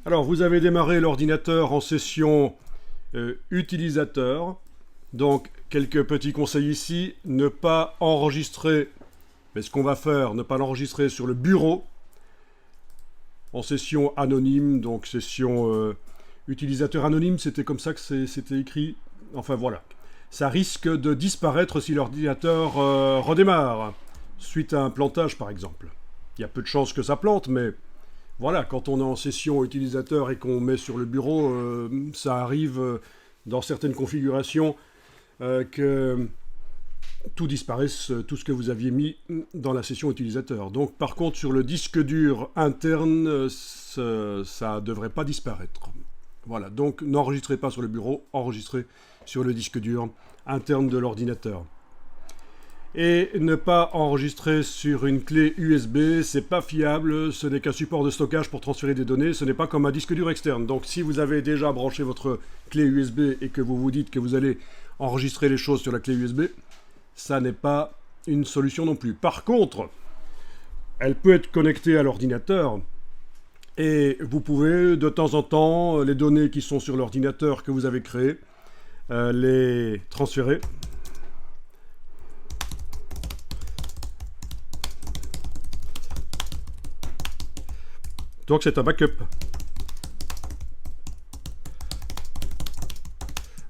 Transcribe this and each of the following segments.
Alors, vous avez démarré l'ordinateur en session utilisateur. Donc, quelques petits conseils ici. Ne pas enregistrer, mais ce qu'on va faire, ne pas l'enregistrer sur le bureau. En session anonyme, donc session utilisateur anonyme, c'était comme ça que c'était écrit. Enfin, voilà. Ça risque de disparaître si l'ordinateur redémarre, suite à un plantage, par exemple. Il y a peu de chances que ça plante, mais... Voilà, quand on est en session utilisateur et qu'on met sur le bureau, ça arrive dans certaines configurations que tout disparaisse, tout ce que vous aviez mis dans la session utilisateur. Donc par contre, sur le disque dur interne, ça ne devrait pas disparaître. Voilà, donc n'enregistrez pas sur le bureau, enregistrez sur le disque dur interne de l'ordinateur. Et ne pas enregistrer sur une clé USB, c'est pas fiable, ce n'est qu'un support de stockage pour transférer des données, ce n'est pas comme un disque dur externe. Donc si vous avez déjà branché votre clé USB et que vous vous dites que vous allez enregistrer les choses sur la clé USB, ça n'est pas une solution non plus. Par contre, elle peut être connectée à l'ordinateur et vous pouvez de temps en temps, les données qui sont sur l'ordinateur que vous avez créé, les transférer. Donc c'est un backup.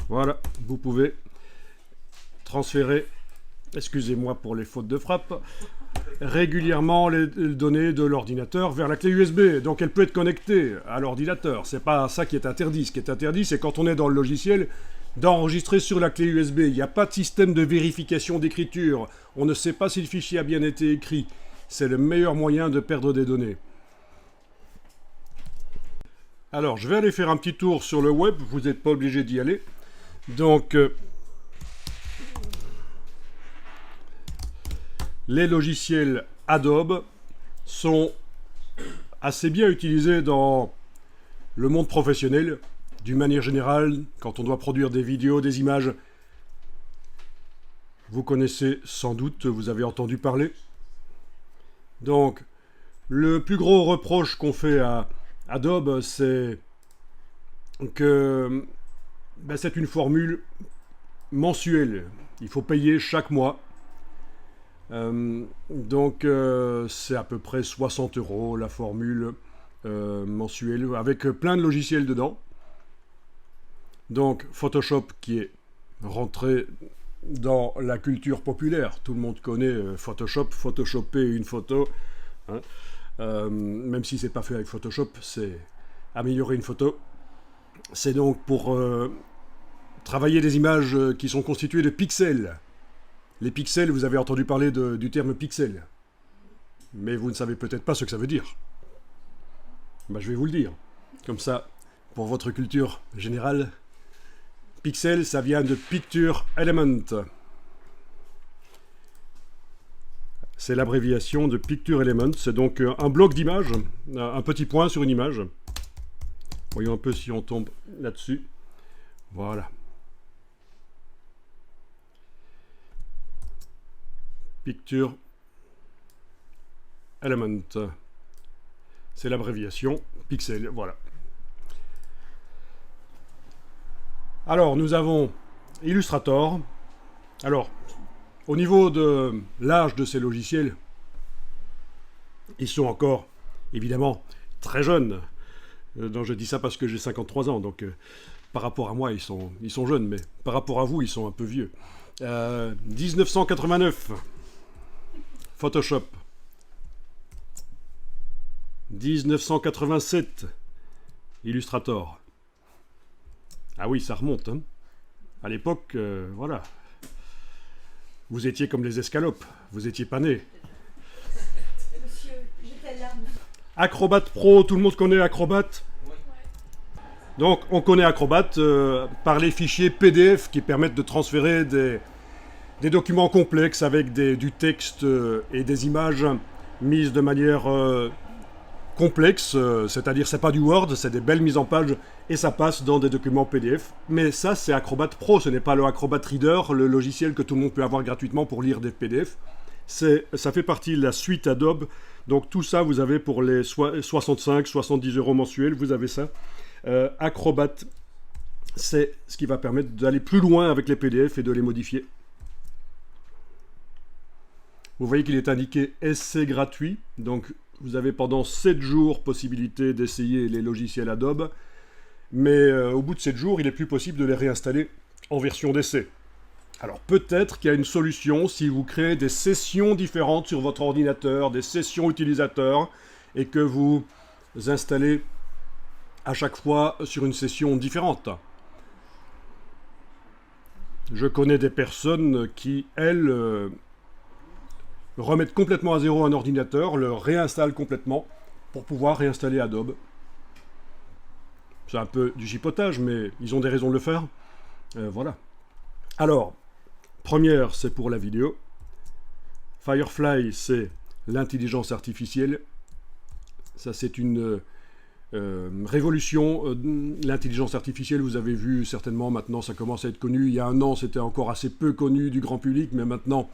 Voilà, vous pouvez transférer, excusez-moi pour les fautes de frappe, régulièrement les données de l'ordinateur vers la clé USB. Donc elle peut être connectée à l'ordinateur. C'est pas ça qui est interdit. Ce qui est interdit, c'est quand on est dans le logiciel, d'enregistrer sur la clé USB. Il n'y a pas de système de vérification d'écriture. On ne sait pas si le fichier a bien été écrit. C'est le meilleur moyen de perdre des données. Alors, je vais aller faire un petit tour sur le web, vous n'êtes pas obligé d'y aller. Donc, les logiciels Adobe sont assez bien utilisés dans le monde professionnel, d'une manière générale, quand on doit produire des vidéos, des images. Vous connaissez sans doute, vous avez entendu parler. Donc, le plus gros reproche qu'on fait à Adobe, c'est que c'est une formule mensuelle. Il faut payer chaque mois. Donc c'est à peu près 60 € la formule mensuelle, avec plein de logiciels dedans. Donc Photoshop qui est rentré dans la culture populaire. Tout le monde connaît Photoshop, photoshopper une photo. Hein. Même si c'est pas fait avec Photoshop, c'est améliorer une photo. C'est donc pour travailler des images qui sont constituées de pixels. Les pixels, vous avez entendu parler du terme pixel. Mais vous ne savez peut-être pas ce que ça veut dire. Ben, je vais vous le dire. Comme ça, pour votre culture générale, pixel, ça vient de Picture Element. C'est l'abréviation de Picture Element. C'est donc un bloc d'image, un petit point sur une image. Voyons un peu si on tombe là-dessus. Voilà. Picture Element. C'est l'abréviation pixel. Voilà. Alors, nous avons Illustrator. Alors, au niveau de l'âge de ces logiciels, ils sont encore, évidemment, très jeunes. Donc je dis ça parce que j'ai 53 ans, donc par rapport à moi, ils sont jeunes, mais par rapport à vous, ils sont un peu vieux. 1989, Photoshop. 1987, Illustrator. Ah oui, ça remonte. Hein. À l'époque, voilà. Vous étiez comme les escalopes, vous étiez pas nés. Monsieur, j'étais là. Acrobat Pro, tout le monde connaît Acrobat. Donc on connaît Acrobat par les fichiers PDF qui permettent de transférer des documents complexes avec du texte et des images mises de manière complexe, c'est-à-dire c'est pas du Word, c'est des belles mises en page et ça passe dans des documents PDF. Mais ça c'est Acrobat Pro, ce n'est pas le Acrobat Reader, le logiciel que tout le monde peut avoir gratuitement pour lire des PDF. ça fait partie de la suite Adobe. Donc tout ça, vous avez pour les 65, 70 euros mensuels, vous avez ça. Acrobat, c'est ce qui va permettre d'aller plus loin avec les PDF et de les modifier. Vous voyez qu'il est indiqué essai gratuit, donc vous avez pendant 7 jours possibilité d'essayer les logiciels Adobe, mais au bout de 7 jours, il n'est plus possible de les réinstaller en version d'essai. Alors peut-être qu'il y a une solution si vous créez des sessions différentes sur votre ordinateur, des sessions utilisateurs, et que vous installez à chaque fois sur une session différente. Je connais des personnes qui, elles, remettent complètement à zéro un ordinateur, le réinstallent complètement pour pouvoir réinstaller Adobe. C'est un peu du chipotage, mais ils ont des raisons de le faire. Voilà. Alors, première, c'est pour la vidéo. Firefly, c'est l'intelligence artificielle. Ça, c'est une révolution. L'intelligence artificielle, vous avez vu certainement, maintenant, ça commence à être connu. Il y a un an, c'était encore assez peu connu du grand public, mais maintenant,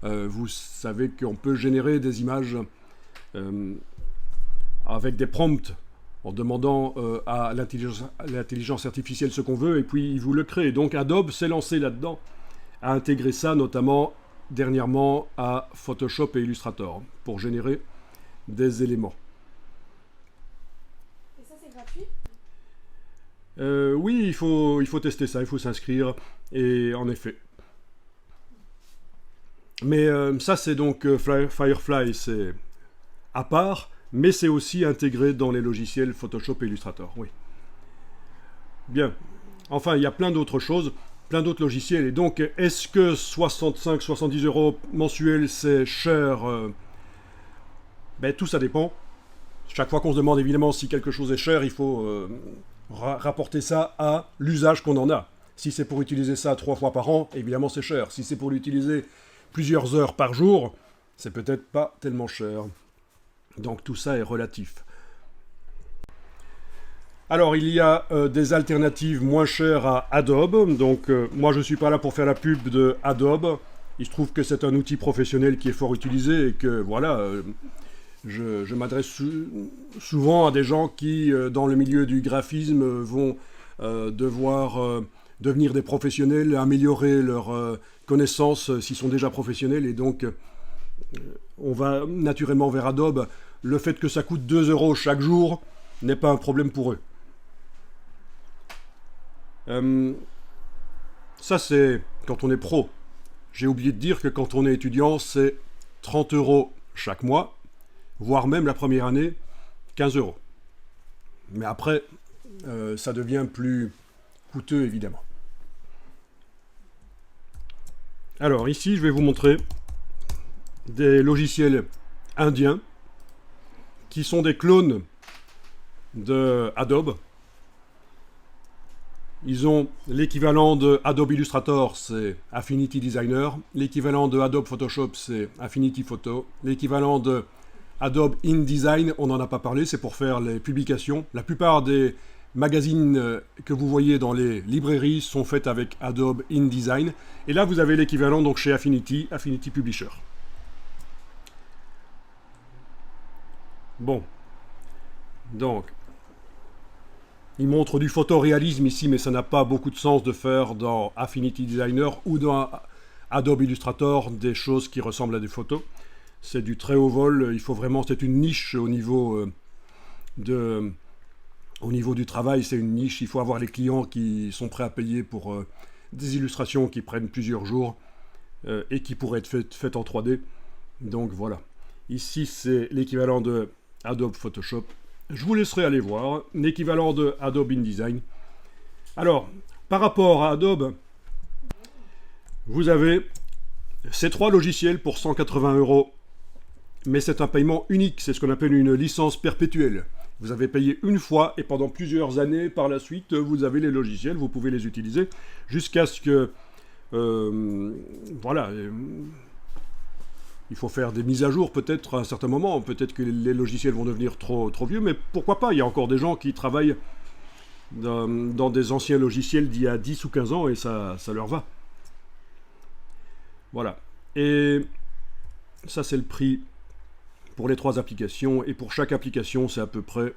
vous savez qu'on peut générer des images avec des prompts en demandant à l'intelligence artificielle ce qu'on veut, et puis il vous le crée. Donc Adobe s'est lancé là-dedans, a intégré ça notamment dernièrement à Photoshop et Illustrator pour générer des éléments. Et ça, c'est gratuit? Oui, il faut tester ça, il faut s'inscrire, et en effet. Mais ça, c'est donc Firefly, c'est à part, mais c'est aussi intégré dans les logiciels Photoshop et Illustrator, oui. Bien. Enfin, il y a plein d'autres choses, plein d'autres logiciels. Et donc, est-ce que 65-70 euros mensuels, c'est cher? Ben, tout ça dépend. Chaque fois qu'on se demande évidemment si quelque chose est cher, il faut rapporter ça à l'usage qu'on en a. Si c'est pour utiliser ça 3 fois par an, évidemment c'est cher. Si c'est pour l'utiliser plusieurs heures par jour, c'est peut-être pas tellement cher. Donc tout ça est relatif. Alors il y a des alternatives moins chères à Adobe. Donc moi je ne suis pas là pour faire la pub de Adobe. Il se trouve que c'est un outil professionnel qui est fort utilisé et que voilà, je m'adresse souvent à des gens qui, dans le milieu du graphisme, vont devoir devenir des professionnels, améliorer leurs connaissances s'ils sont déjà professionnels, et donc on va naturellement vers Adobe. Le fait que ça coûte 2 euros chaque jour n'est pas un problème pour eux. Ça c'est quand on est pro. J'ai oublié de dire que quand on est étudiant, c'est 30 euros chaque mois, voire même la première année, 15 euros. Mais après, ça devient plus coûteux évidemment. Alors ici, je vais vous montrer des logiciels indiens qui sont des clones de Adobe. Ils ont l'équivalent de Adobe Illustrator, c'est Affinity Designer. L'équivalent de Adobe Photoshop, c'est Affinity Photo. L'équivalent de Adobe InDesign, on n'en a pas parlé, c'est pour faire les publications. La plupart des magazines que vous voyez dans les librairies sont faits avec Adobe InDesign. Et là, vous avez l'équivalent donc chez Affinity, Affinity Publisher. Bon. Donc, il montre du photoréalisme ici, mais ça n'a pas beaucoup de sens de faire dans Affinity Designer ou dans Adobe Illustrator des choses qui ressemblent à des photos. C'est du très haut vol, il faut vraiment, c'est une niche au niveau du travail, c'est une niche, il faut avoir les clients qui sont prêts à payer pour des illustrations qui prennent plusieurs jours et qui pourraient être faites en 3D. Donc voilà. Ici, c'est l'équivalent de Adobe Photoshop. Je vous laisserai aller voir l'équivalent de Adobe InDesign. Alors, par rapport à Adobe, vous avez ces 3 logiciels pour 180 euros. Mais c'est un paiement unique, c'est ce qu'on appelle une licence perpétuelle. Vous avez payé une fois et pendant plusieurs années par la suite, vous avez les logiciels, vous pouvez les utiliser jusqu'à ce que... voilà. Il faut faire des mises à jour peut-être à un certain moment. Peut-être que les logiciels vont devenir trop vieux, mais pourquoi pas? Il y a encore des gens qui travaillent dans des anciens logiciels d'il y a 10 ou 15 ans et ça leur va. Voilà. Et ça c'est le prix pour les 3 applications, et pour chaque application c'est à peu près...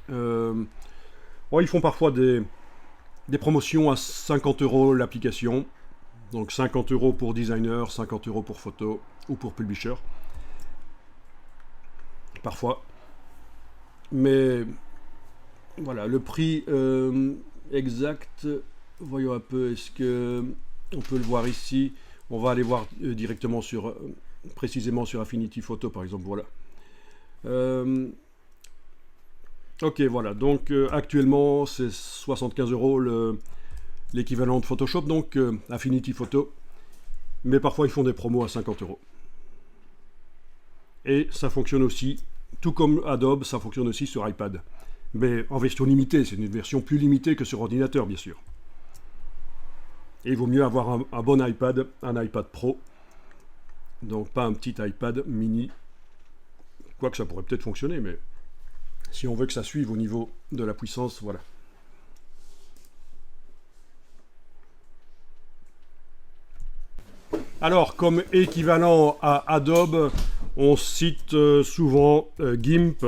ils font parfois des promotions à 50 € l'application, donc 50 € pour designer, 50 € pour photo ou pour publisher, parfois. Mais voilà, le prix exact, voyons un peu, est-ce que on peut le voir ici? On va aller voir directement précisément sur Affinity Photo par exemple, voilà. Ok, voilà, donc actuellement c'est 75 € l'équivalent de Photoshop, donc Affinity Photo, mais parfois ils font des promos à 50 €. Et ça fonctionne aussi, tout comme Adobe, ça fonctionne aussi sur iPad. Mais en version limitée, c'est une version plus limitée que sur ordinateur, bien sûr. Et il vaut mieux avoir un bon iPad, un iPad Pro. Donc pas un petit iPad mini. Quoique ça pourrait peut-être fonctionner, mais si on veut que ça suive au niveau de la puissance, voilà. Alors, comme équivalent à Adobe, on cite souvent GIMP.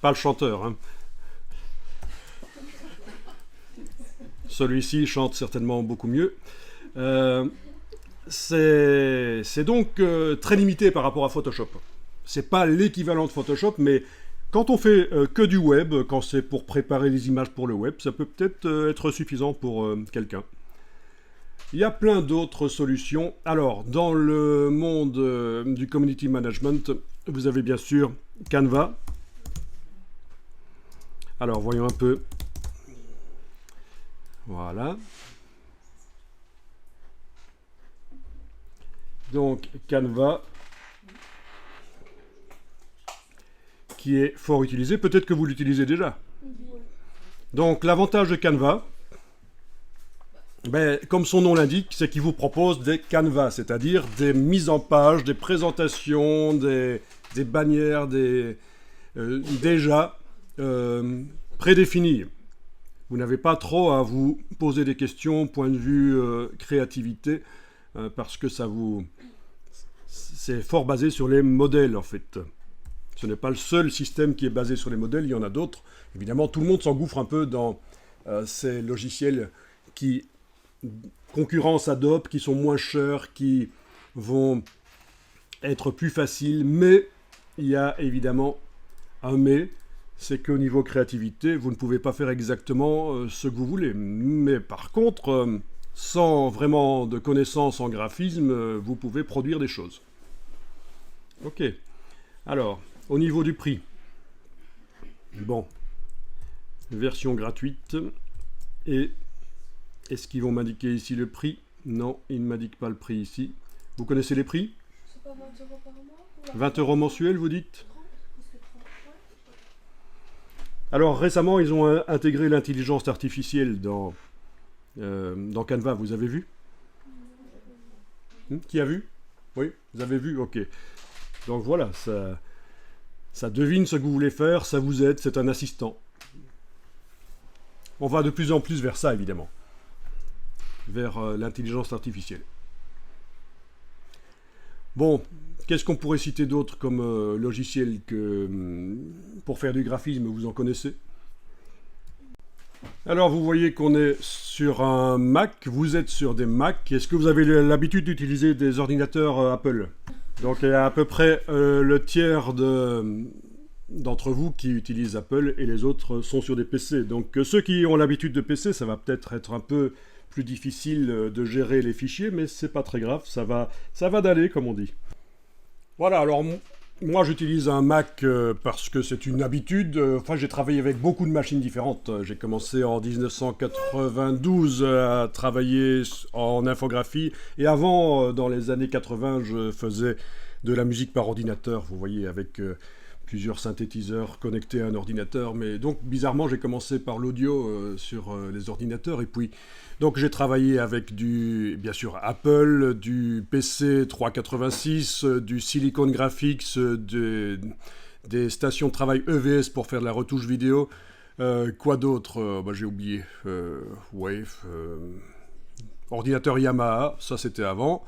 Pas le chanteur, hein. Celui-ci chante certainement beaucoup mieux. C'est donc très limité par rapport à Photoshop. C'est pas l'équivalent de Photoshop, mais quand on fait que du web, quand c'est pour préparer les images pour le web, ça peut peut-être être suffisant pour quelqu'un. Il y a plein d'autres solutions. Alors, dans le monde du community management, vous avez bien sûr Canva. Alors, voyons un peu. Voilà. Donc, Canva, qui est fort utilisé. Peut-être que vous l'utilisez déjà. Donc, l'avantage de Canva, comme son nom l'indique, c'est qu'il vous propose des canevas, c'est-à-dire des mises en page, des présentations, des bannières, déjà prédéfinies. Vous n'avez pas trop à vous poser des questions, point de vue créativité, parce que c'est fort basé sur les modèles en fait. Ce n'est pas le seul système qui est basé sur les modèles, il y en a d'autres. Évidemment, tout le monde s'engouffre un peu dans ces logiciels qui concurrencent Adobe, qui sont moins chers, qui vont être plus faciles, mais il y a évidemment un mais, c'est qu'au niveau créativité, vous ne pouvez pas faire exactement ce que vous voulez. Mais par contre, sans vraiment de connaissances en graphisme, vous pouvez produire des choses. Ok. Alors, au niveau du prix, bon, version gratuite, et est-ce qu'ils vont m'indiquer ici le prix? Non, ils ne m'indiquent pas le prix ici. Vous connaissez les prix? C'est pas 20 € par mois? 20 € mensuels, vous dites? Alors récemment, ils ont intégré l'intelligence artificielle dans Canva, vous avez vu? Qui a vu? Oui, vous avez vu? Ok. Donc voilà, ça devine ce que vous voulez faire, ça vous aide, c'est un assistant. On va de plus en plus vers ça, évidemment. Vers l'intelligence artificielle. Bon, qu'est-ce qu'on pourrait citer d'autre comme logiciel pour faire du graphisme, vous en connaissez? Alors, vous voyez qu'on est sur un Mac, vous êtes sur des Mac. Est-ce que vous avez l'habitude d'utiliser des ordinateurs Apple? Donc, il y a à peu près le tiers d'entre vous qui utilisent Apple et les autres sont sur des PC. Donc, ceux qui ont l'habitude de PC, ça va peut-être être un peu plus difficile de gérer les fichiers, mais c'est pas très grave, ça va d'aller, comme on dit. Voilà, alors moi j'utilise un Mac parce que c'est une habitude. Enfin, j'ai travaillé avec beaucoup de machines différentes. J'ai commencé en 1992 à travailler en infographie, et avant, dans les années 80, je faisais de la musique par ordinateur, vous voyez, avec plusieurs synthétiseurs connectés à un ordinateur. Mais donc, bizarrement, j'ai commencé par l'audio sur les ordinateurs, et puis donc j'ai travaillé avec bien sûr Apple, du PC 386, du Silicon Graphics, des stations de travail EVS pour faire de la retouche vidéo. Quoi d'autre? J'ai oublié. Wave. Ordinateur Yamaha, ça c'était avant,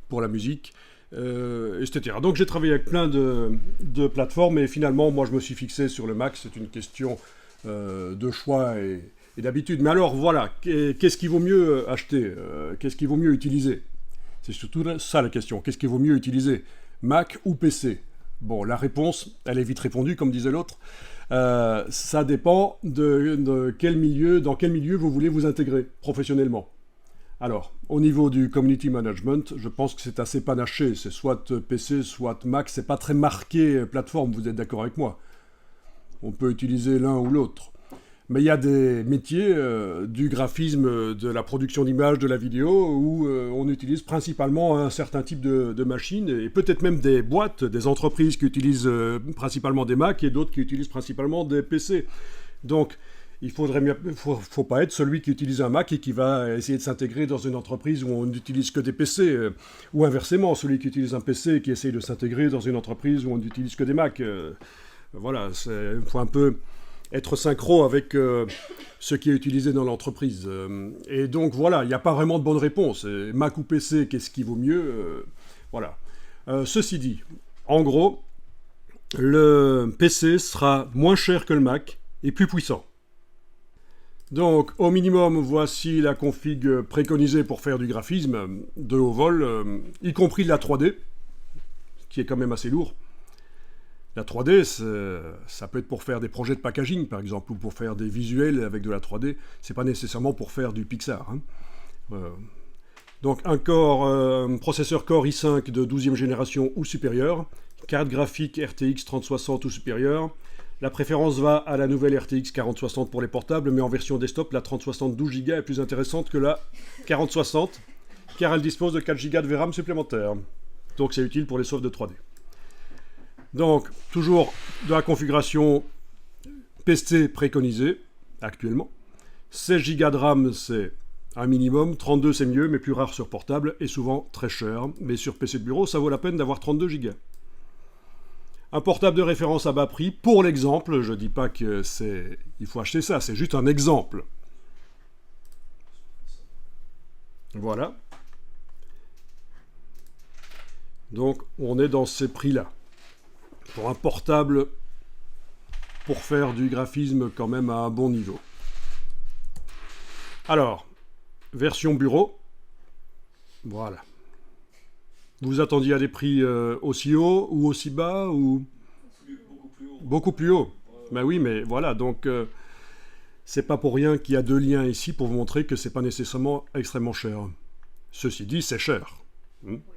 pour la musique, etc. Donc j'ai travaillé avec plein de plateformes, et finalement, moi je me suis fixé sur le Mac. C'est une question de choix et d'habitude. Mais alors voilà, qu'est-ce qu'il vaut mieux acheter, qu'est-ce qu'il vaut mieux utiliser? C'est surtout ça la question. Qu'est-ce qu'il vaut mieux utiliser, Mac ou PC? Bon, la réponse, elle est vite répondue, comme disait l'autre. Ça dépend de quel milieu, dans quel milieu vous voulez vous intégrer professionnellement. Alors, au niveau du community management, je pense que c'est assez panaché. C'est soit PC, soit Mac. C'est pas très marqué plateforme, vous êtes d'accord avec moi? On peut utiliser l'un ou l'autre. Mais il y a des métiers du graphisme, de la production d'images, de la vidéo, où on utilise principalement un certain type de machines, et peut-être même des boîtes, des entreprises qui utilisent principalement des Mac, et d'autres qui utilisent principalement des PC. Donc, il faut pas être celui qui utilise un Mac et qui va essayer de s'intégrer dans une entreprise où on n'utilise que des PC, ou inversement, celui qui utilise un PC et qui essaye de s'intégrer dans une entreprise où on n'utilise que des Mac. Voilà, il faut un peu être synchro avec ce qui est utilisé dans l'entreprise. Et donc voilà, il n'y a pas vraiment de bonne réponse. Mac ou PC, qu'est-ce qui vaut mieux? Voilà. Ceci dit, en gros, le PC sera moins cher que le Mac et plus puissant. Donc, au minimum, voici la config préconisée pour faire du graphisme de haut vol, y compris de la 3D, qui est quand même assez lourd. La 3D, ça peut être pour faire des projets de packaging, par exemple, ou pour faire des visuels avec de la 3D. C'est pas nécessairement pour faire du Pixar. Donc, un processeur Core i5 de 12e génération ou supérieur, carte graphique RTX 3060 ou supérieure. La préférence va à la nouvelle RTX 4060 pour les portables, mais en version desktop, la 3060 12 Go est plus intéressante que la 4060, car elle dispose de 4 Go de VRAM supplémentaires. Donc c'est utile pour les softs de 3D. Donc, toujours de la configuration PC préconisée, actuellement. 16 Go de RAM, c'est un minimum. 32, c'est mieux, mais plus rare sur portable, et souvent très cher. Mais sur PC de bureau, ça vaut la peine d'avoir 32 Go. Un portable de référence à bas prix, pour l'exemple, je ne dis pas que il faut acheter ça, c'est juste un exemple. Voilà. Donc, on est dans ces prix-là. Pour un portable, pour faire du graphisme quand même à un bon niveau. Alors, version bureau. Voilà. Vous attendiez à des prix aussi hauts ou aussi bas ou... Beaucoup plus haut. Beaucoup plus haut. Ben oui, mais voilà, donc c'est pas pour rien qu'il y a deux liens ici pour vous montrer que c'est pas nécessairement extrêmement cher. Ceci dit, c'est cher.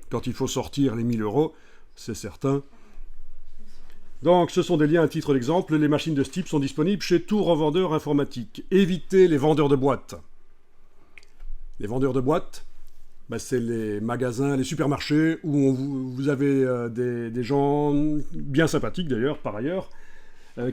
Quand il faut sortir les 1000 €, c'est certain. Donc, ce sont des liens à titre d'exemple. Les machines de ce type sont disponibles chez tout revendeur informatique. Évitez les vendeurs de boîtes. Les vendeurs de boîtes, ben, c'est les magasins, les supermarchés où vous avez des gens bien sympathiques d'ailleurs, par ailleurs,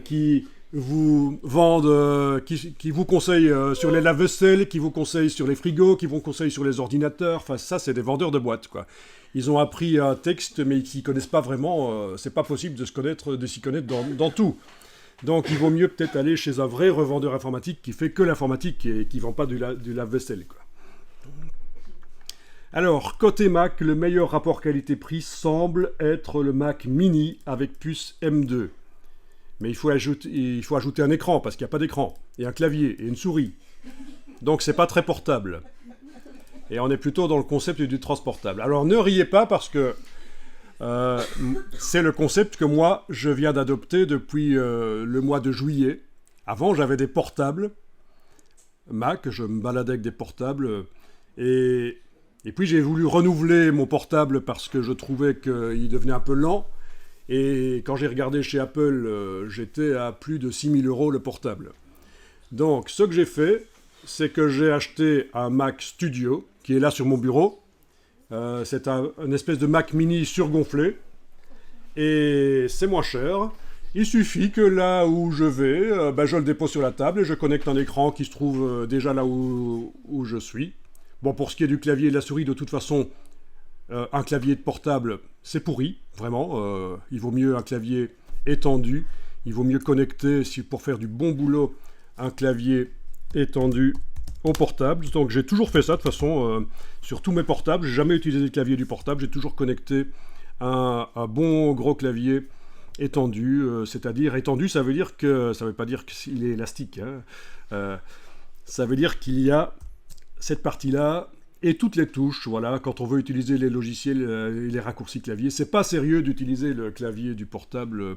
qui vous vendent, qui vous conseillent sur les lave-vaisselle, qui vous conseillent sur les frigos, qui vous conseillent sur les ordinateurs. Enfin, ça, c'est des vendeurs de boîtes, quoi. Ils ont appris un texte, mais ils s'y connaissent pas vraiment. C'est pas possible de s'y connaître dans tout. Donc, il vaut mieux peut-être aller chez un vrai revendeur informatique qui fait que l'informatique et qui vend pas du lave-vaisselle, quoi. Alors, côté Mac, le meilleur rapport qualité-prix semble être le Mac Mini avec puce M2. Mais il faut ajouter un écran, parce qu'il n'y a pas d'écran, et un clavier, et une souris. Donc c'est pas très portable. Et on est plutôt dans le concept du transportable. Alors ne riez pas, parce que c'est le concept que moi, je viens d'adopter depuis le mois de juillet. Avant, j'avais des portables Mac, je me baladais avec des portables, et puis j'ai voulu renouveler mon portable parce que je trouvais qu'il devenait un peu lent. Et quand j'ai regardé chez Apple, j'étais à plus de 6 000 € le portable. Donc, ce que j'ai fait, c'est que j'ai acheté un Mac Studio, qui est là sur mon bureau. C'est une espèce de Mac mini surgonflé. Et c'est moins cher. Il suffit que là où je vais, je le dépose sur la table et je connecte un écran qui se trouve déjà là où je suis. Bon, pour ce qui est du clavier et de la souris, de toute façon... un clavier de portable, c'est pourri, vraiment. Il vaut mieux un clavier étendu. Il vaut mieux connecter, pour faire du bon boulot, un clavier étendu au portable. Donc j'ai toujours fait ça de toute façon sur tous mes portables. J'ai jamais utilisé le clavier du portable. J'ai toujours connecté un bon gros clavier étendu. C'est-à-dire étendu, ça veut dire que ça veut pas dire qu'il est élastique. Hein. Ça veut dire qu'il y a cette partie-là et toutes les touches. Voilà, quand on veut utiliser les logiciels et les raccourcis clavier, c'est pas sérieux d'utiliser le clavier du portable.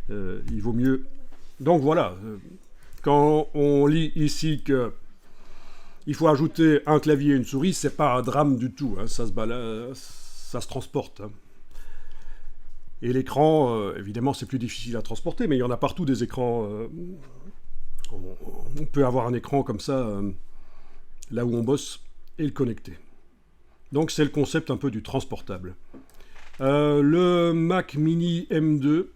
Il vaut mieux. Donc voilà. Quand on lit ici que il faut ajouter un clavier et une souris, c'est pas un drame du tout. Hein. Ça se balade, ça se transporte. Hein. Et l'écran, évidemment, c'est plus difficile à transporter, mais il y en a partout des écrans. On peut avoir un écran comme ça, là où on bosse, et le connecter. Donc c'est le concept un peu du transportable. Le Mac Mini M2,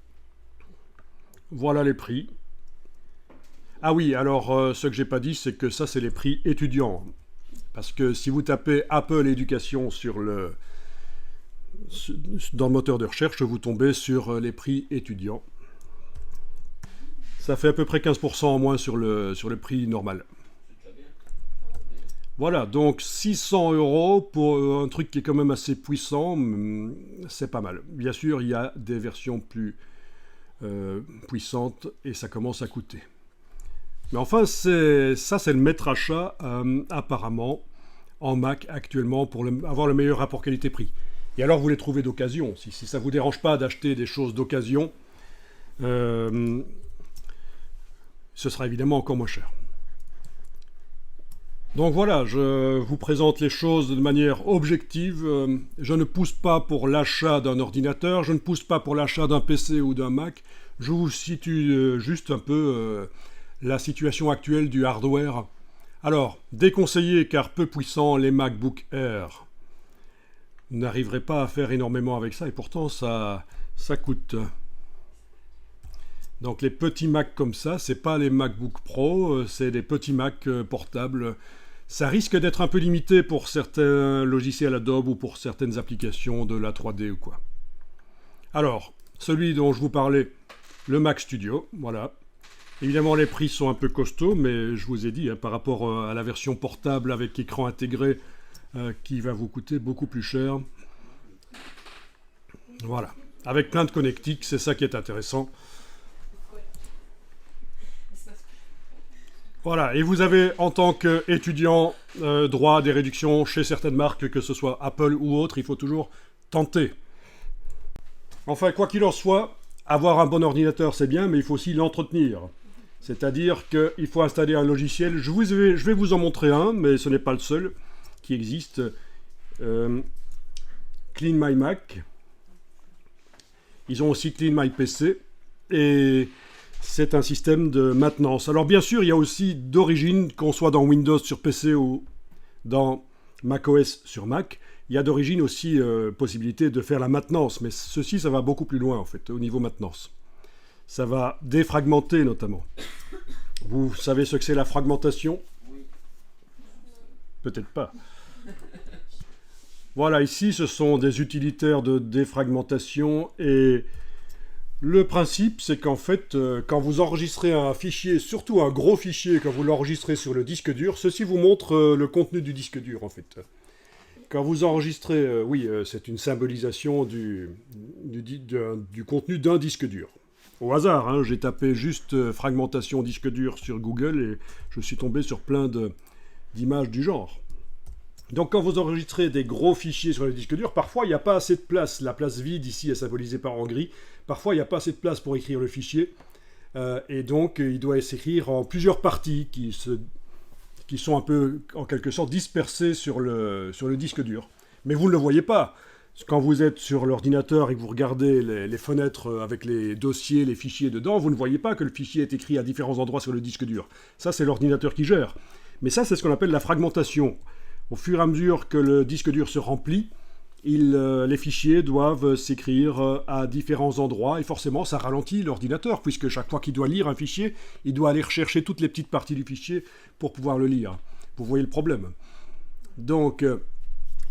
voilà les prix. Ah oui, alors ce que j'ai pas dit, c'est que ça c'est les prix étudiants. Parce que si vous tapez Apple Éducation dans le moteur de recherche, vous tombez sur les prix étudiants. Ça fait à peu près 15% en moins sur le prix normal. Voilà, donc 600 € pour un truc qui est quand même assez puissant, c'est pas mal. Bien sûr, il y a des versions plus puissantes et ça commence à coûter. Mais enfin, c'est le maître achat apparemment en Mac actuellement pour avoir le meilleur rapport qualité-prix. Et alors vous les trouvez d'occasion. Si ça ne vous dérange pas d'acheter des choses d'occasion, ce sera évidemment encore moins cher. Donc voilà, je vous présente les choses de manière objective. Je ne pousse pas pour l'achat d'un ordinateur, je ne pousse pas pour l'achat d'un PC ou d'un Mac. Je vous situe juste un peu la situation actuelle du hardware. Alors, déconseillé car peu puissant, les MacBook Air. Vous n'arriverez pas à faire énormément avec ça et pourtant ça coûte. Donc les petits Mac comme ça, c'est pas les MacBook Pro, c'est des petits Mac portables. Ça risque d'être un peu limité pour certains logiciels Adobe ou pour certaines applications de la 3D ou quoi. Alors, celui dont je vous parlais, le Mac Studio, voilà. Évidemment, les prix sont un peu costauds, mais je vous ai dit, hein, par rapport à la version portable avec écran intégré, qui va vous coûter beaucoup plus cher. Voilà. Avec plein de connectiques, c'est ça qui est intéressant. Voilà, et vous avez en tant qu'étudiant droit à des réductions chez certaines marques, que ce soit Apple ou autre, il faut toujours tenter. Enfin, quoi qu'il en soit, avoir un bon ordinateur c'est bien, mais il faut aussi l'entretenir. C'est-à-dire qu'il faut installer un logiciel. Je vais vous en montrer un, mais ce n'est pas le seul qui existe. Clean My Mac. Ils ont aussi Clean My PC. Et c'est un système de maintenance. Alors bien sûr, il y a aussi d'origine, qu'on soit dans Windows sur PC ou dans macOS sur Mac, il y a d'origine aussi possibilité de faire la maintenance. Mais ceci, ça va beaucoup plus loin en fait, au niveau maintenance. Ça va défragmenter notamment. Vous savez ce que c'est la fragmentation? Peut-être pas. Voilà, ici, ce sont des utilitaires de défragmentation et le principe, c'est qu'en fait, quand vous enregistrez un fichier, surtout un gros fichier, quand vous l'enregistrez sur le disque dur, ceci vous montre le contenu du disque dur, en fait. Quand vous enregistrez, c'est une symbolisation du contenu d'un disque dur. Au hasard, hein, j'ai tapé juste fragmentation disque dur sur Google et je suis tombé sur plein d'images du genre. Donc quand vous enregistrez des gros fichiers sur le disque dur, parfois il n'y a pas assez de place. La place vide ici est symbolisée par en gris. Parfois il n'y a pas assez de place pour écrire le fichier. Et donc il doit s'écrire en plusieurs parties qui sont un peu en quelque sorte dispersées sur le disque dur. Mais vous ne le voyez pas. Quand vous êtes sur l'ordinateur et que vous regardez les fenêtres avec les dossiers, les fichiers dedans, vous ne voyez pas que le fichier est écrit à différents endroits sur le disque dur. Ça, c'est l'ordinateur qui gère. Mais ça, c'est ce qu'on appelle la fragmentation. Au fur et à mesure que le disque dur se remplit, les fichiers doivent s'écrire à différents endroits et forcément, ça ralentit l'ordinateur puisque chaque fois qu'il doit lire un fichier, il doit aller rechercher toutes les petites parties du fichier pour pouvoir le lire. Vous voyez le problème. Donc,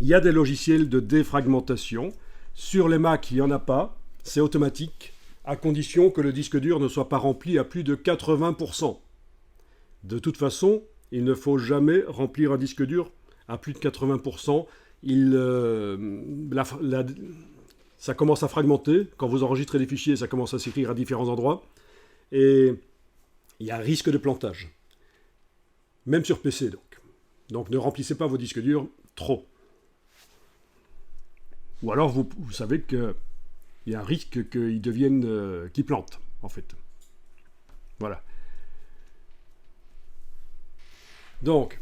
il y a des logiciels de défragmentation. Sur les Mac, il n'y en a pas. C'est automatique, à condition que le disque dur ne soit pas rempli à plus de 80%. De toute façon, il ne faut jamais remplir un disque dur à plus de 80%. Ça commence à fragmenter. Quand vous enregistrez des fichiers, ça commence à s'écrire à différents endroits. Et il y a un risque de plantage. Même sur PC, donc. Donc ne remplissez pas vos disques durs trop. Ou alors vous savez qu'il y a un risque qu'ils deviennent... qu'ils plantent, en fait. Voilà. Donc,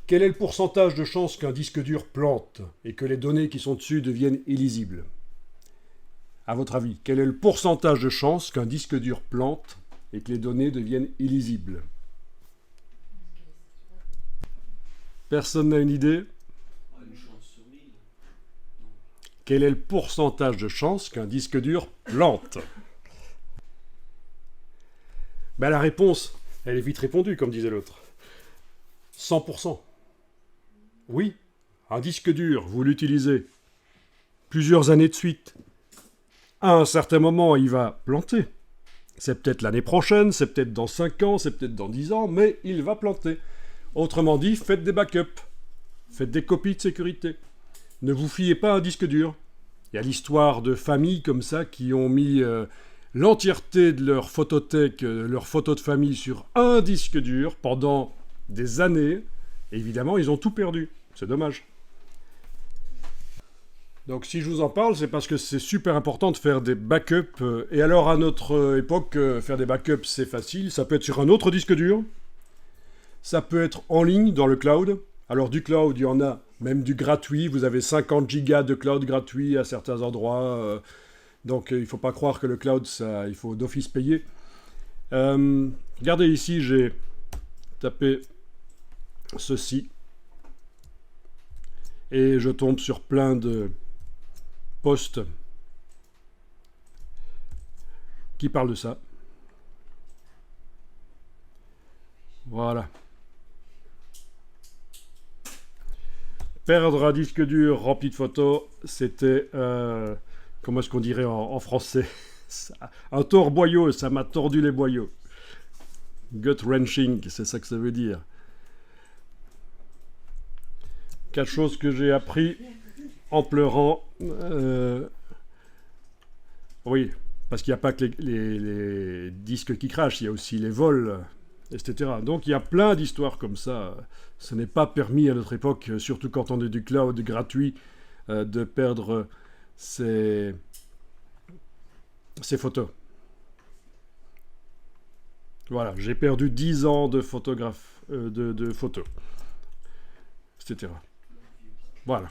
quel est le pourcentage de chances qu'un disque dur plante et que les données qui sont dessus deviennent illisibles? À votre avis, quel est le pourcentage de chances qu'un disque dur plante et que les données deviennent illisibles? Personne n'a une idée? Une chance sur 1000. Quel est le pourcentage de chances qu'un disque dur plante? Ben, la réponse, elle est vite répondue, comme disait l'autre. 100%. Oui, un disque dur, vous l'utilisez plusieurs années de suite. À un certain moment, il va planter. C'est peut-être l'année prochaine, c'est peut-être dans 5 ans, c'est peut-être dans 10 ans, mais il va planter. Autrement dit, faites des backups. Faites des copies de sécurité. Ne vous fiez pas à un disque dur. Il y a l'histoire de familles comme ça qui ont mis l'entièreté de leur photothèque, leurs photos de famille sur un disque dur pendant des années. Et évidemment, ils ont tout perdu. C'est dommage. Donc si je vous en parle, c'est parce que c'est super important de faire des backups. Et alors à notre époque, faire des backups, c'est facile. Ça peut être sur un autre disque dur. Ça peut être en ligne, dans le cloud. Alors du cloud, il y en a même du gratuit. Vous avez 50 gigas de cloud gratuit à certains endroits. Donc il ne faut pas croire que le cloud, ça, il faut d'office payer. Regardez ici, j'ai tapé ceci. Et je tombe sur plein de posts qui parlent de ça. Voilà. Perdre un disque dur rempli de photos, c'était, comment est-ce qu'on dirait en français? Un torboyau, ça m'a tordu les boyaux. Gut-wrenching, c'est ça que ça veut dire. 4 choses que j'ai appris en pleurant. Oui, parce qu'il n'y a pas que les disques qui crachent, il y a aussi les vols, etc. Donc il y a plein d'histoires comme ça. Ce n'est pas permis à notre époque, surtout quand on est du cloud gratuit, de perdre ces photos. Voilà, j'ai perdu 10 ans de de photos, etc. Voilà.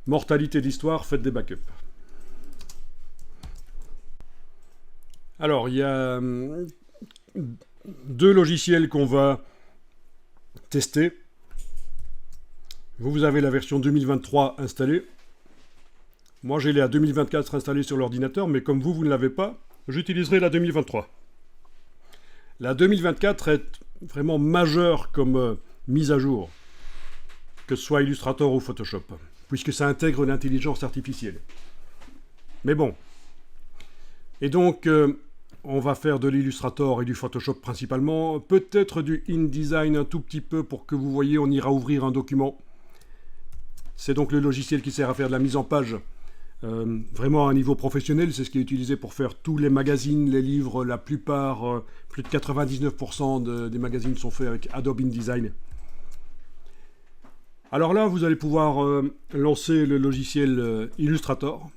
Mortalité d'histoire, faites des backups. Alors, il y a 2 logiciels qu'on va tester. Vous avez la version 2023 installée. Moi, j'ai la 2024 installée sur l'ordinateur, mais comme vous ne l'avez pas, j'utiliserai la 2023. La 2024 est vraiment majeure comme mise à jour, que ce soit Illustrator ou Photoshop, puisque ça intègre l'intelligence artificielle. Mais bon. Et donc, on va faire de l'Illustrator et du Photoshop principalement, peut-être du InDesign un tout petit peu pour que vous voyez, on ira ouvrir un document. C'est donc le logiciel qui sert à faire de la mise en page, vraiment à un niveau professionnel. C'est ce qui est utilisé pour faire tous les magazines, les livres, la plupart, plus de 99% des magazines sont faits avec Adobe InDesign. Alors là, vous allez pouvoir lancer le logiciel Illustrator.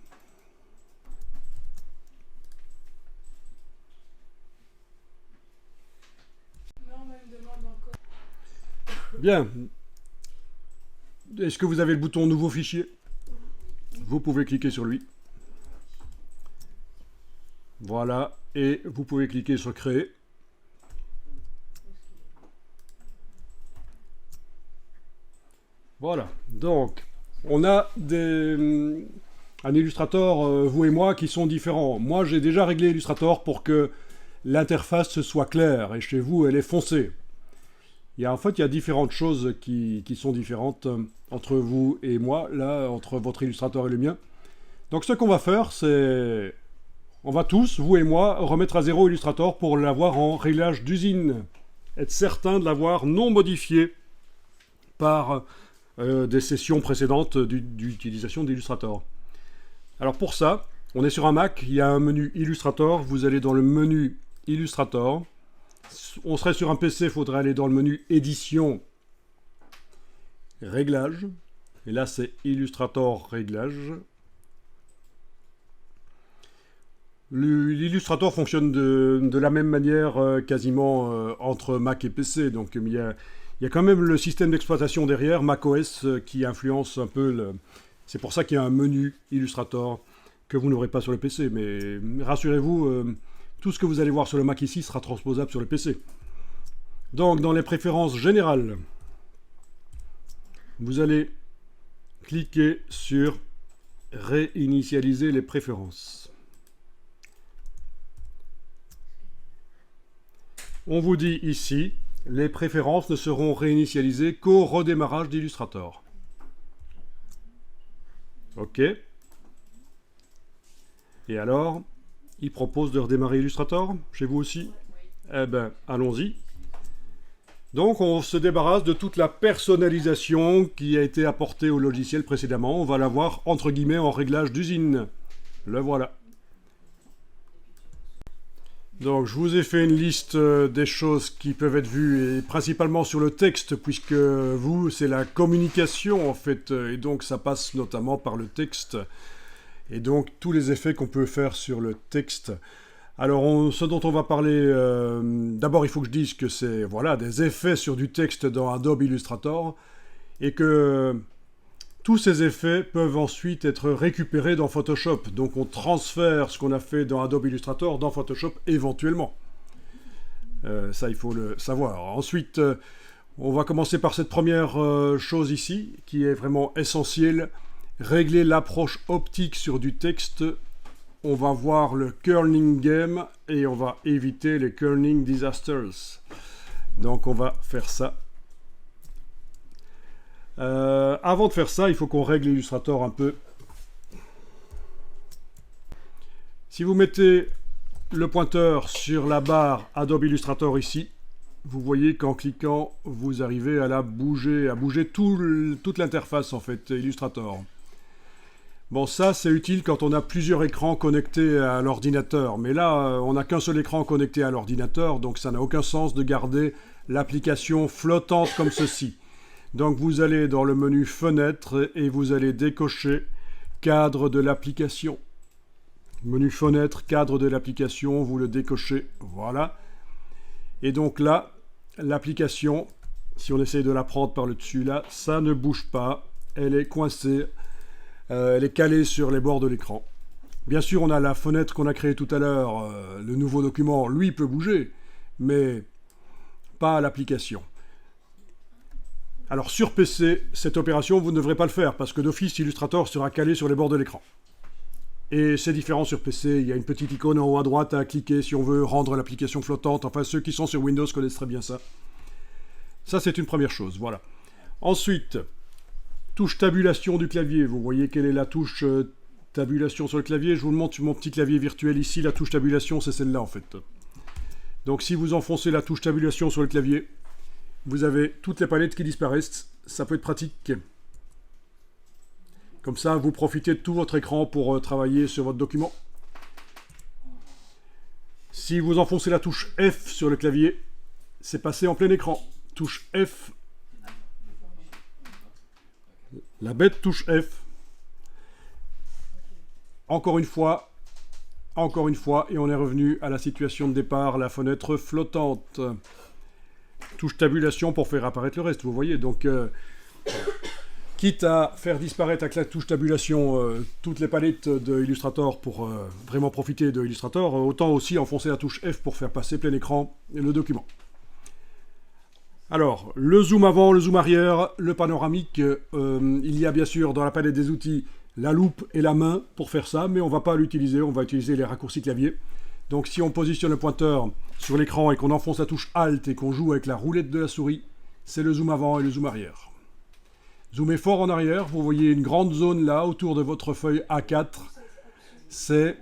Bien. Est-ce que vous avez le bouton Nouveau fichier? Vous pouvez cliquer sur lui. Voilà. Et vous pouvez cliquer sur Créer. Voilà. Donc, on a un Illustrator, vous et moi, qui sont différents. Moi, j'ai déjà réglé Illustrator pour que l'interface soit claire. Et chez vous, elle est foncée. En fait, il y a différentes choses qui sont différentes entre vous et moi, là, entre votre Illustrator et le mien. Donc ce qu'on va faire, c'est... On va tous, vous et moi, remettre à zéro Illustrator pour l'avoir en réglage d'usine. être certain de l'avoir non modifié par des sessions précédentes d'utilisation d'Illustrator. Alors pour ça, on est sur un Mac, il y a un menu Illustrator, vous allez dans le menu Illustrator. On serait sur un PC, il faudrait aller dans le menu Édition, Réglages. Et là, c'est Illustrator, Réglages. L'Illustrator fonctionne de la même manière quasiment entre Mac et PC. Donc il y a quand même le système d'exploitation derrière, macOS, qui influence un peu. C'est pour ça qu'il y a un menu Illustrator que vous n'aurez pas sur le PC. Mais rassurez-vous, tout ce que vous allez voir sur le Mac ici sera transposable sur le PC. Donc dans les préférences générales, vous allez cliquer sur réinitialiser les préférences. On vous dit ici, les préférences ne seront réinitialisées qu'au redémarrage d'Illustrator. OK. Et alors, il propose de redémarrer Illustrator, chez vous aussi? Eh ben, allons-y. Donc, on se débarrasse de toute la personnalisation qui a été apportée au logiciel précédemment. On va l'avoir, entre guillemets, en réglage d'usine. Le voilà. Donc, je vous ai fait une liste des choses qui peuvent être vues, et principalement sur le texte, puisque vous, c'est la communication, en fait, et donc ça passe notamment par le texte, et donc tous les effets qu'on peut faire sur le texte. Alors, ce dont on va parler, d'abord, il faut que je dise que c'est, voilà, des effets sur du texte dans Adobe Illustrator, et que tous ces effets peuvent ensuite être récupérés dans Photoshop. Donc on transfère ce qu'on a fait dans Adobe Illustrator dans Photoshop éventuellement. Ça, il faut le savoir. Ensuite, on va commencer par cette première chose ici, qui est vraiment essentielle. Régler l'approche optique sur du texte. On va voir le kerning game et on va éviter les kerning disasters. Donc on va faire ça. Avant de faire ça, il faut qu'on règle Illustrator un peu. Si vous mettez le pointeur sur la barre Adobe Illustrator ici, vous voyez qu'en cliquant, vous arrivez à bouger toute l'interface en fait, Illustrator. Bon, ça c'est utile quand on a plusieurs écrans connectés à l'ordinateur. Mais là, on n'a qu'un seul écran connecté à l'ordinateur, donc ça n'a aucun sens de garder l'application flottante comme ceci. Donc vous allez dans le menu Fenêtre et vous allez décocher Cadre de l'application. Menu Fenêtre, Cadre de l'application, vous le décochez, voilà. Et donc là, l'application, si on essaye de la prendre par le dessus là, ça ne bouge pas, elle est coincée, elle est calée sur les bords de l'écran. Bien sûr, on a la fenêtre qu'on a créée tout à l'heure, le nouveau document, lui peut bouger, mais pas l'application. Alors sur PC, cette opération, vous ne devrez pas le faire, parce que d'office, Illustrator sera calé sur les bords de l'écran. Et c'est différent sur PC, il y a une petite icône en haut à droite à cliquer si on veut rendre l'application flottante. Enfin, ceux qui sont sur Windows connaissent très bien ça. Ça, c'est une première chose, voilà. Ensuite, touche tabulation du clavier. Vous voyez quelle est la touche tabulation sur le clavier. Je vous montre sur mon petit clavier virtuel ici. La touche tabulation, c'est celle-là, en fait. Donc, si vous enfoncez la touche tabulation sur le clavier, vous avez toutes les palettes qui disparaissent. Ça peut être pratique. Comme ça, vous profitez de tout votre écran pour travailler sur votre document. Si vous enfoncez la touche F sur le clavier, c'est passé en plein écran. Touche F. La bête touche F. Encore une fois, et on est revenu à la situation de départ, la fenêtre flottante. Touche tabulation pour faire apparaître le reste, vous voyez. Donc, quitte à faire disparaître avec la touche tabulation toutes les palettes de Illustrator pour vraiment profiter de Illustrator, autant aussi enfoncer la touche F pour faire passer plein écran le document. Alors, le zoom avant, le zoom arrière, le panoramique, il y a bien sûr dans la palette des outils la loupe et la main pour faire ça, mais on ne va pas l'utiliser, on va utiliser les raccourcis clavier. Donc si on positionne le pointeur sur l'écran et qu'on enfonce la touche Alt et qu'on joue avec la roulette de la souris, c'est le zoom avant et le zoom arrière. Zoomez fort en arrière, vous voyez une grande zone là autour de votre feuille A4. C'est...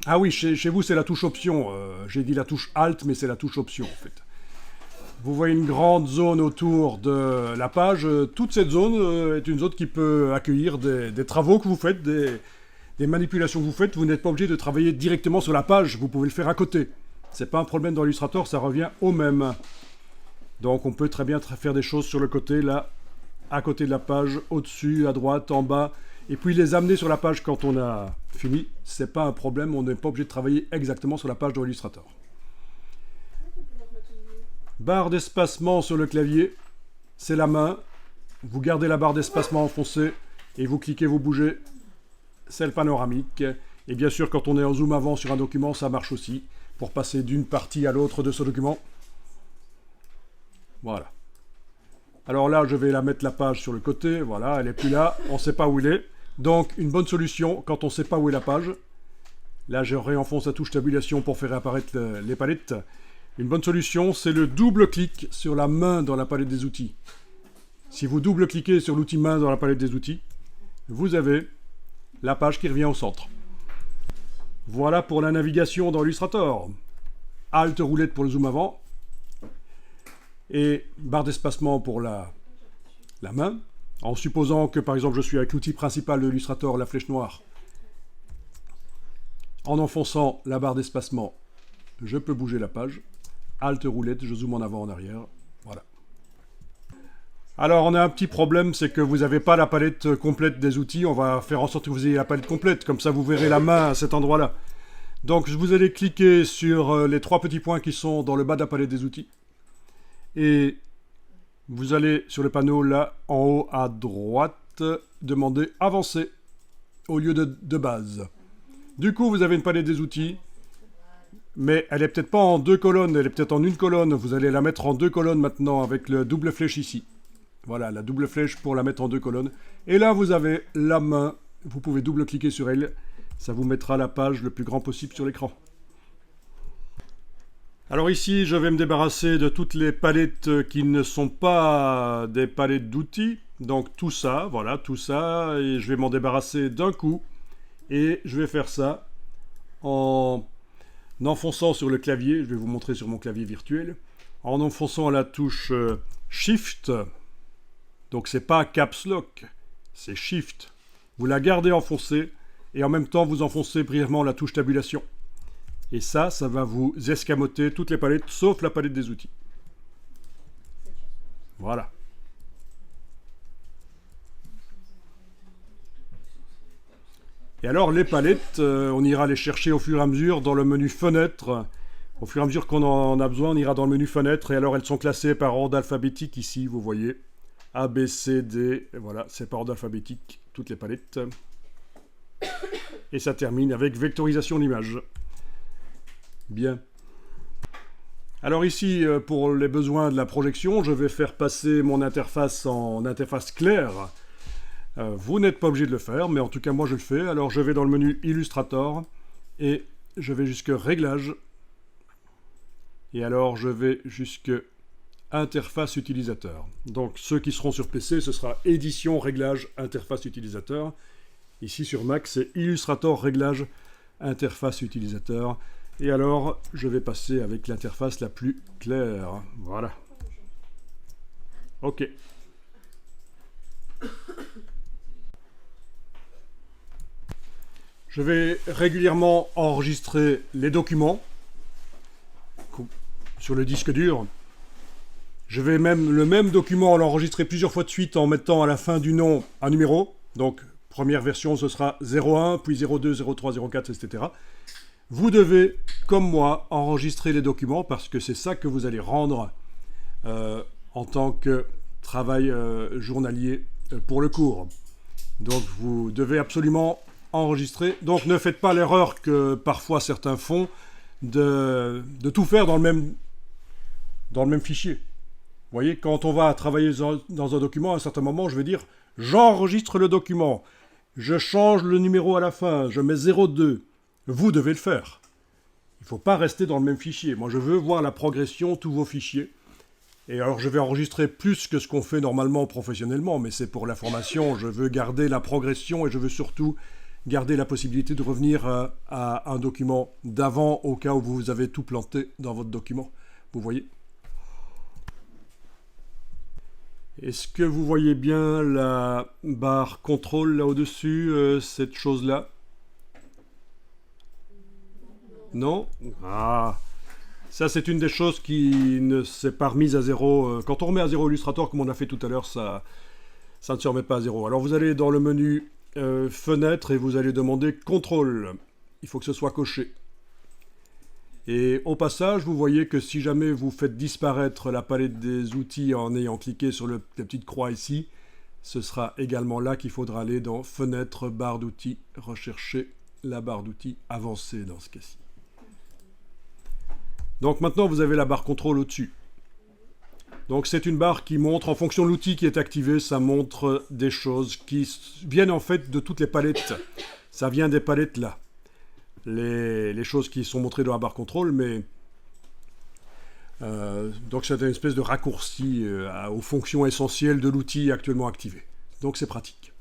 Ah oui, chez vous c'est la touche option. J'ai dit la touche Alt, mais c'est la touche option en fait. vous voyez une grande zone autour de la page. Toute cette zone est une zone qui peut accueillir des travaux que vous faites, des manipulations que vous faites. Vous n'êtes pas obligé de travailler directement sur la page, vous pouvez le faire à côté. C'est pas un problème dans Illustrator, ça revient au même. Donc on peut très bien faire des choses sur le côté, là, à côté de la page, au-dessus, à droite, en bas, et puis les amener sur la page quand on a fini. C'est pas un problème, on n'est pas obligé de travailler exactement sur la page dans Illustrator. Barre d'espacement sur le clavier, c'est la main. Vous gardez la barre d'espacement enfoncée et vous cliquez, vous bougez. C'est le panoramique. Et bien sûr, quand on est en zoom avant sur un document, ça marche aussi pour passer d'une partie à l'autre de ce document. Voilà. Alors là, je vais la mettre la page sur le côté. Voilà, elle n'est plus là. On ne sait pas où il est. Donc, une bonne solution, quand on ne sait pas où est la page, là, je réenfonce la touche tabulation pour faire apparaître les palettes. Une bonne solution, c'est le double-clic sur la main dans la palette des outils. Si vous double-cliquez sur l'outil main dans la palette des outils, vous avez la page qui revient au centre. Voilà pour la navigation dans Illustrator. Alt roulette pour le zoom avant. Et barre d'espacement pour la main. En supposant que par exemple je suis avec l'outil principal de Illustrator, la flèche noire. En enfonçant la barre d'espacement, je peux bouger la page. Alt roulette, je zoome en avant, en arrière. Voilà. Alors on a un petit problème, c'est que vous n'avez pas la palette complète des outils. On va faire en sorte que vous ayez la palette complète, comme ça vous verrez la main à cet endroit-là. Donc vous allez cliquer sur les trois petits points qui sont dans le bas de la palette des outils. Et vous allez sur le panneau là, en haut à droite, demander avancer au lieu de base. Du coup, vous avez une palette des outils, mais elle n'est peut-être pas en deux colonnes, elle est peut-être en une colonne. Vous allez la mettre en deux colonnes maintenant avec le double flèche ici. Voilà, la double flèche pour la mettre en deux colonnes. Et là, vous avez la main. Vous pouvez double-cliquer sur elle. Ça vous mettra la page le plus grand possible sur l'écran. Alors ici, je vais me débarrasser de toutes les palettes qui ne sont pas des palettes d'outils. Donc tout ça, voilà, tout ça. Et je vais m'en débarrasser d'un coup. Et je vais faire ça en enfonçant sur le clavier. Je vais vous montrer sur mon clavier virtuel. En enfonçant la touche Shift. Donc c'est pas Caps Lock, c'est Shift. Vous la gardez enfoncée et en même temps vous enfoncez brièvement la touche tabulation. Et ça va vous escamoter toutes les palettes sauf la palette des outils. Voilà. Et alors les palettes, on ira les chercher au fur et à mesure dans le menu Fenêtre. Au fur et à mesure qu'on en a besoin, on ira dans le menu Fenêtre. Et alors elles sont classées par ordre alphabétique ici, vous voyez. A, B, C, D, et voilà, c'est par ordre alphabétique, toutes les palettes. Et ça termine avec vectorisation d'image. Bien. Alors ici, pour les besoins de la projection, je vais faire passer mon interface en interface claire. Vous n'êtes pas obligé de le faire, mais en tout cas moi je le fais. Alors je vais dans le menu Illustrator, et je vais jusque Réglages. Et alors je vais jusque Interface utilisateur. Donc ceux qui seront sur PC, ce sera Édition, Réglage, Interface utilisateur. Ici sur Mac, c'est Illustrator, Réglage, Interface utilisateur. Et alors, je vais passer avec l'interface la plus claire. Voilà. OK. Je vais régulièrement enregistrer les documents sur le disque dur. Je vais même le même document l'enregistrer plusieurs fois de suite en mettant à la fin du nom un numéro. Donc, première version, ce sera 01, puis 02, 03, 04, etc. Vous devez, comme moi, enregistrer les documents parce que c'est ça que vous allez rendre en tant que travail journalier pour le cours. Donc, vous devez absolument enregistrer. Donc, ne faites pas l'erreur que parfois certains font de tout faire dans le même fichier. Vous voyez, quand on va travailler dans un document, à un certain moment, je vais dire « J'enregistre le document, je change le numéro à la fin, je mets 02. » Vous devez le faire. Il ne faut pas rester dans le même fichier. Moi, je veux voir la progression, tous vos fichiers. Et alors, je vais enregistrer plus que ce qu'on fait normalement professionnellement, mais c'est pour la formation. Je veux garder la progression et je veux surtout garder la possibilité de revenir à un document d'avant au cas où vous avez tout planté dans votre document. Vous voyez ? Est-ce que vous voyez bien la barre contrôle là au-dessus, cette chose-là? Non? Ah, ça c'est une des choses qui ne s'est pas remise à zéro. Quand on remet à zéro Illustrator, comme on a fait tout à l'heure, ça ne se remet pas à zéro. Alors vous allez dans le menu fenêtre et vous allez demander contrôle. Il faut que ce soit coché. Et au passage, vous voyez que si jamais vous faites disparaître la palette des outils en ayant cliqué sur la petite croix ici, ce sera également là qu'il faudra aller dans Fenêtre, barre d'outils, rechercher la barre d'outils avancée dans ce cas-ci. Donc maintenant, vous avez la barre contrôle au-dessus. Donc c'est une barre qui montre, en fonction de l'outil qui est activé, ça montre des choses qui viennent en fait de toutes les palettes. Ça vient des palettes là. Les choses qui sont montrées dans la barre contrôle, mais donc c'est une espèce de raccourci aux fonctions essentielles de l'outil actuellement activé. Donc c'est pratique.